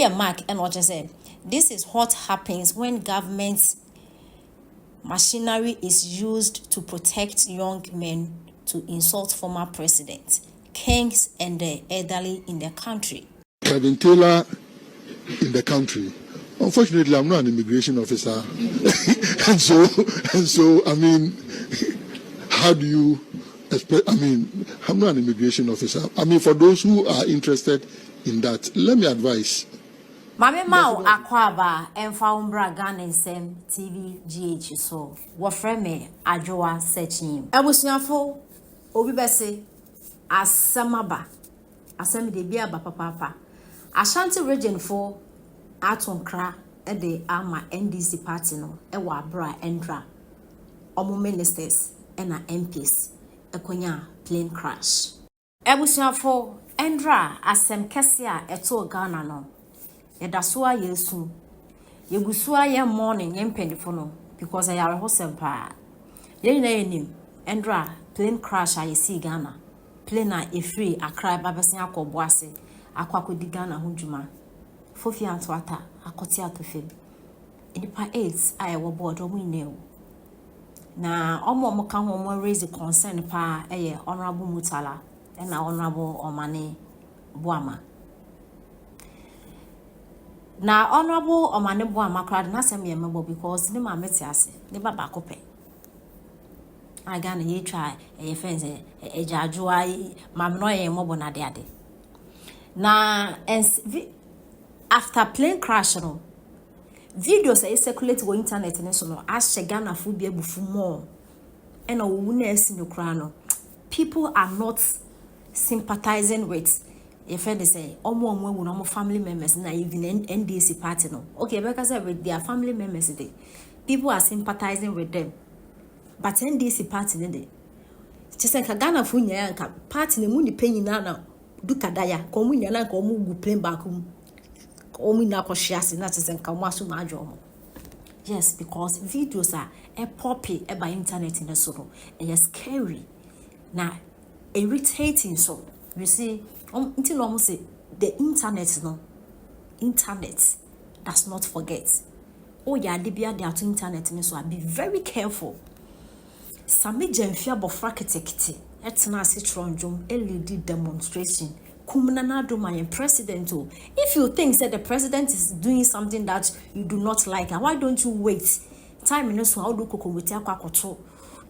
Where Mark and what I said, this is what happens when government machinery is used to protect young men to insult former presidents, kings, and the elderly in the country. Kelvin Taylor in the country. Unfortunately, I'm not an immigration officer, and so I mean, how do you expect? I mean, I'm not an immigration officer. I mean, for those who are interested in that, let me advise. Mame Mao Akwaba Emfa Umbra Ghana Sem TV GH so wafreme Adwoa searching. Ebusuafo obi bese asamaba asem de bia ba papa Ashanti region for atonkra e de ama NDC party no e wa abra endra omo ministers e na MPs ekonya plane crash. Ebusuafo endra asem kese a eto Ghana no Yedasua yesu yegusua ye morning yempendifo no because I are hosempa ye na enim endra plane crash I see Ghana plane a free Accra babesen akobo ase akwakodi Ghana ho dwuma fofi antwata akoti atofem enipa 8 I wo board omo ineo na omo ka ho mo raise concern pa eye honorable Mutala na honorable Omane Boama. Na honorable Omane Boama crowd na sem ye mebo because ni ma meti ase ni baba kope aga na ye try e fence e jajuwa ma no ye mebo na de ade na after plane crash no videos e circulate go internet ni so no as Ghana fu bi ebufu more and owu na esi no kra no people are not sympathizing with if they say omo no family members na even NDC party no okay because with their family members they people are sympathizing with them but NDC party they just like Ghana fu nya nka party ne mu ni panyina na dukadaya ko mu nya na nka omo gu plane back omo na ko shiase na just nka mo aso ma adwo. Yes, because videos are a poppy by internet in the solo and scary now irritating so you see until almost say the internet does not forget. Oh yeah, Libya they are to internet so I be very careful. Sami Jemfia bofra ketekiti etna sitronjum LED demonstration kumnana do my president. If you think that the president is doing something that you do not like, why don't you wait time in so how do kokomiti akwakoto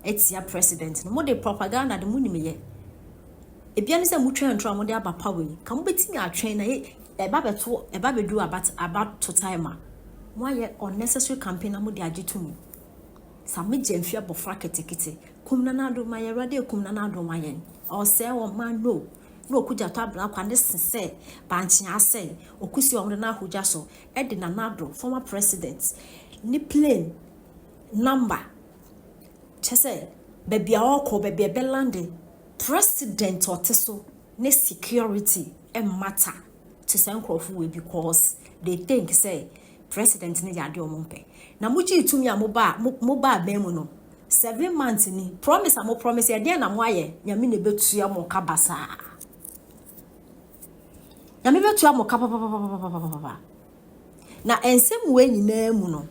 etia president no more the propaganda the money me ebiane se mutwe ntro amode aba power ka mo betimi atwen na eba bedu about to timer mo aye unnecessary campaign amode agitumi sami jemfia bofra ketekete kumna na do maye rade kumna na do maye o se o man no kuja to abra kwa ne sese banchi ase okusi o na hoja so e de na nado former president ni plane number chese baby awko baby belande president oteso ne security e matter to sankrofo because they think say president ne yade omompe na muji itumi amoba bemu no 7 months ni promise promise ya na mo aye nyame ne betua mo kabasa nyame betua mo kapapapapapapa na ensem we nyina mu no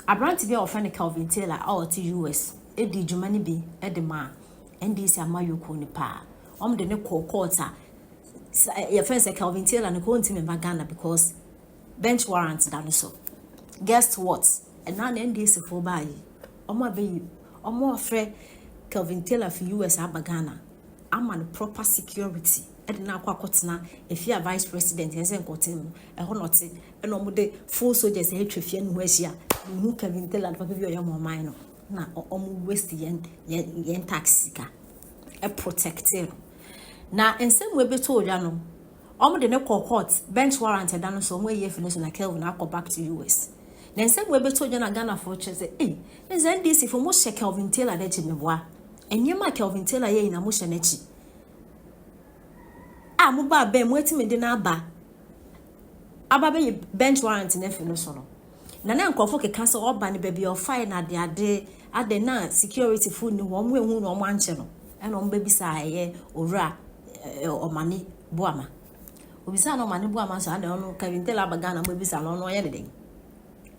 abranti bi ofane Kelvin Taylor out US edi djumani bi edema NDC amayoko ni pa de ne court your friend say Kelvin Taylor and go ntimi ba Ghana because bench warrant down so guess what and now NDC for buy ofre Kelvin Taylor for US aba Ghana am proper security and na kwakotena if you vice president yense nkotem e ho note e no de full soldiers e twefie no ahia hu Kelvin Taylor papa bi oyam man no na omo waste yen tax Sika e protective na ensem we beto odwa no omo de ne court bench warrant e dan so omo ye finish na Kelvin akọ back to US na ensem we beto odwa na Ghana for chese is NDC for mo she Kelvin Taylor de chimeboa enyema Kelvin Taylor ye na mo she na chi amuba be mo etime de na aba be bench warrant na finish so no na nkofo ke cancel oba ne baby of fire na de ade na security food ni wo mo ehu no anche no e no mbebisa aye owura Omane Boama obisa no mane bu amanso ade ono Kelvin Taylor bagana mo bisa no ye den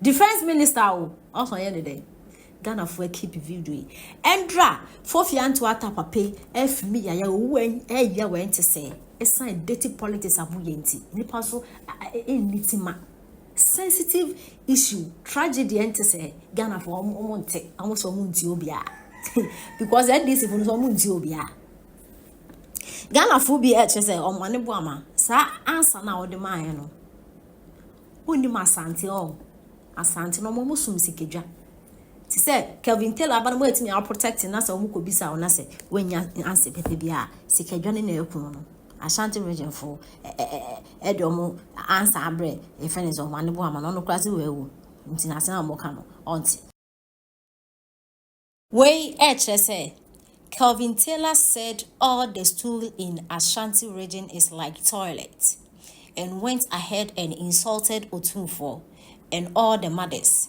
defense minister also ye den Ghana for keep video endra fofia nto atapape efimi ya owen ya went say esan dirty politics abu yenti nipa so enitima sensitive issue tragedy ente say Ghana for omonte amoso omunti obia because that this for omunti obia Ghana for be e say omane bu ama sa answer na ode man no oni masante asante no mo sum sikedwa ti say Kelvin Taylor abana mo etimi a protecting na say omo ko bisa ona say wenya answer pepe bia sikedwa ne na ekunu no Ashanti region for edomo answer abre efenis omane bu ama no klase wewu nti na sana mo ka no onti wey say Kelvin Taylor said all the stool in Ashanti region is like toilet and went ahead and insulted Otunfo and all the mothers.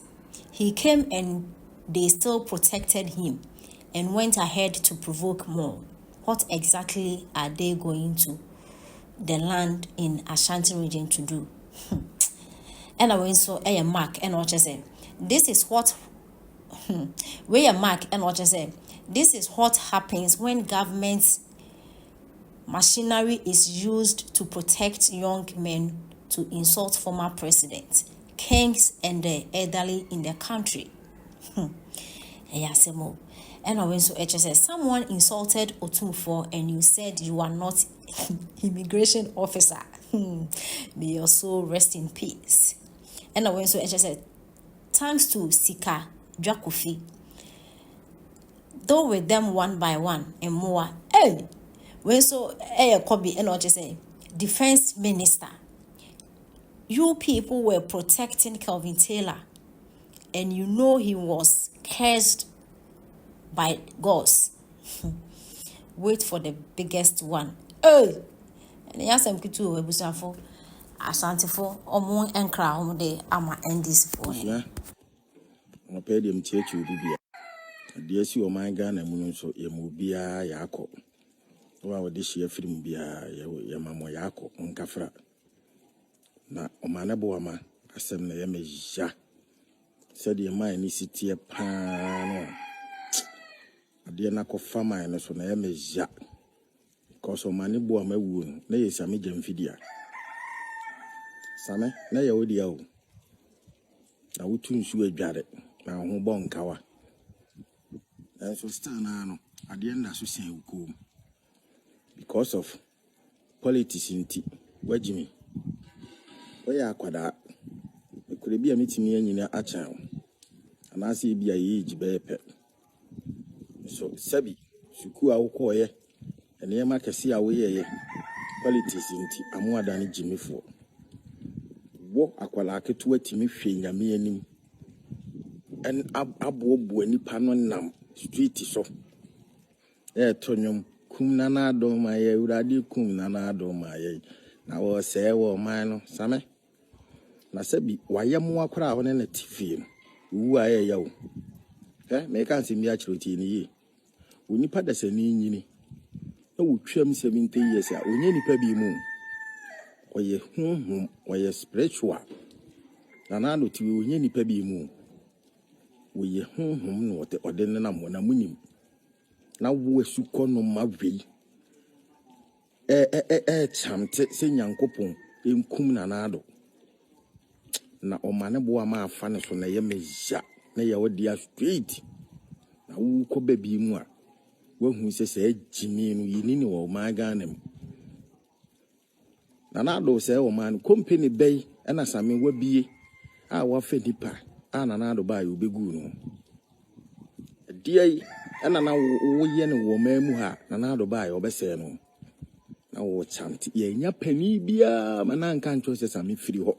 He came and they still protected him and went ahead to provoke more. What exactly are they going to the land in Ashanti region to do? And I went so a mark and what I say. This is what where mark and what I say. This is what happens when government machinery is used to protect young men to insult former presidents, kings, and the elderly in the country. And when so says someone insulted Otunfo and you said you are not immigration officer. May your soul rest in peace. And when so said thanks to Sika Drakofi, though with them one by one and more. Hey, when so Kobe and what you say, defense minister, you people were protecting Kelvin Taylor, and you know he was cursed by gods. Wait for the biggest one. Hey, and yes, I'm going to Busafo, Asantefo, Omo and Crown de Ama and this for him. I paid him church you be. Dear, see your mind gun and moon so ye will be a yako. Well, this year film be a yamamo yako on Kafra. Na Omanaboama, I said, Name ja. Said your mind is city a pan. A dear Nako farmer and so name is ja. Cause Omaniboama wound, nay, is a medium video. Same, nay, audio. I would tune you a jaret. Now, who bon cower. And so still now, at the end, I should say, because of politics in tea. Where Jimmy? Where are Quada? It could be a meeting in a child, and I see be a age bear. So, Sabi, Sukua Okoye, and Yama can see away politics in tea, and more than Jimmy for. Walk Aqualake to a Timmy finger, me and him, and Abu any panon nam. Street so. Tonyum kum nana do my uradi kum nana do my na wo say wo man no same na sabi wayam akra won na TV wu aye yawo me kan se mi a chiroti ni yi onipa da sani nyini na wo twam 70 years a onye nipa bi mu oye hunhum oye spiritual na no ti onye nipa bi mu we hunhum no te odenne na mo na munim na wo suko no mavei chamte se nyankopon enkum na nado na omane bo ama afa ne so na ye meja na ye wodia straight na wo ko babi mu a wo hu se jimi no yini ni wo ma Ghana mu na nado se wo man company bay na same wabie a wa fe dipa na nado ba yo begu no die na wo ye ne wo mamu ha na nado ba yo obese no na wo chamti ye nya pani bia ma na nka ncho se same firi ho